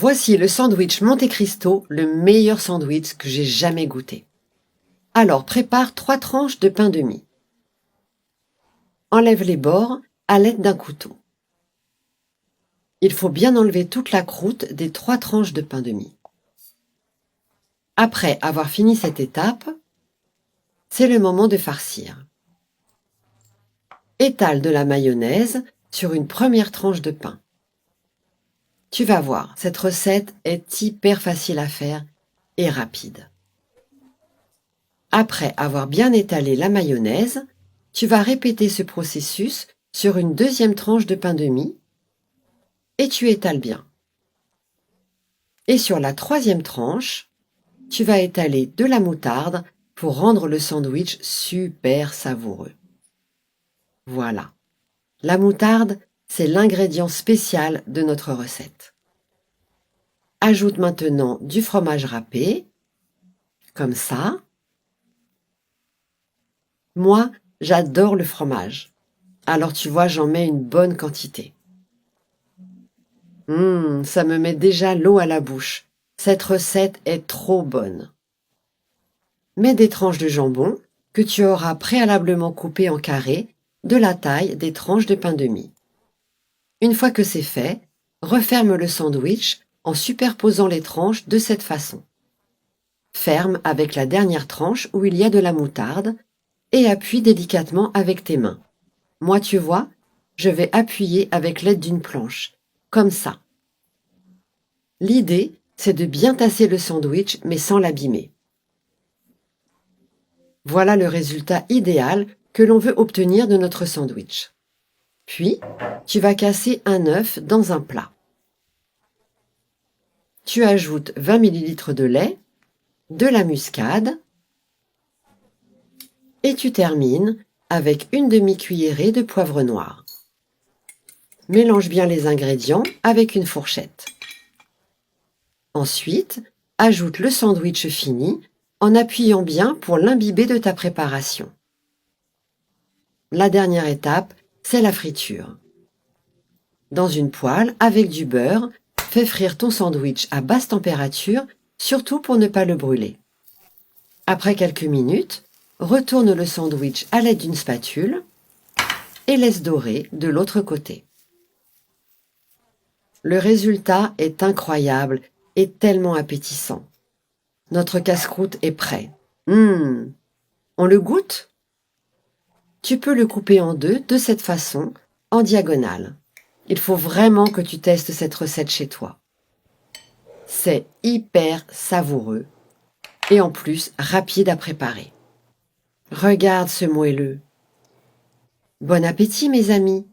Voici le sandwich Monte Cristo, le meilleur sandwich que j'ai jamais goûté. Alors prépare 3 tranches de pain de mie. Enlève les bords à l'aide d'un couteau. Il faut bien enlever toute la croûte des 3 tranches de pain de mie. Après avoir fini cette étape, c'est le moment de farcir. Étale de la mayonnaise sur une première tranche de pain. Tu vas voir, cette recette est hyper facile à faire et rapide. Après avoir bien étalé la mayonnaise, tu vas répéter ce processus sur une deuxième tranche de pain de mie et tu étales bien. Et sur la troisième tranche, tu vas étaler de la moutarde pour rendre le sandwich super savoureux. Voilà. La moutarde, c'est l'ingrédient spécial de notre recette. Ajoute maintenant du fromage râpé, comme ça. Moi, j'adore le fromage. Alors tu vois, j'en mets une bonne quantité. Ça me met déjà l'eau à la bouche. Cette recette est trop bonne. Mets des tranches de jambon que tu auras préalablement coupées en carrés de la taille des tranches de pain de mie. Une fois que c'est fait, referme le sandwich en superposant les tranches de cette façon. Ferme avec la dernière tranche où il y a de la moutarde et appuie délicatement avec tes mains. Moi, tu vois, je vais appuyer avec l'aide d'une planche, comme ça. L'idée, c'est de bien tasser le sandwich mais sans l'abîmer. Voilà le résultat idéal que l'on veut obtenir de notre sandwich. Puis, tu vas casser un œuf dans un plat. Tu ajoutes 20 ml de lait, de la muscade et tu termines avec une demi-cuillerée de poivre noir. Mélange bien les ingrédients avec une fourchette. Ensuite, ajoute le sandwich fini en appuyant bien pour l'imbiber de ta préparation. La dernière étape, c'est la friture. Dans une poêle avec du beurre, fais frire ton sandwich à basse température, surtout pour ne pas le brûler. Après quelques minutes, retourne le sandwich à l'aide d'une spatule et laisse dorer de l'autre côté. Le résultat est incroyable et tellement appétissant. Notre casse-croûte est prêt. On le goûte? Tu peux le couper en deux de cette façon, en diagonale. Il faut vraiment que tu testes cette recette chez toi. C'est hyper savoureux et en plus rapide à préparer. Regarde ce moelleux. Bon appétit mes amis!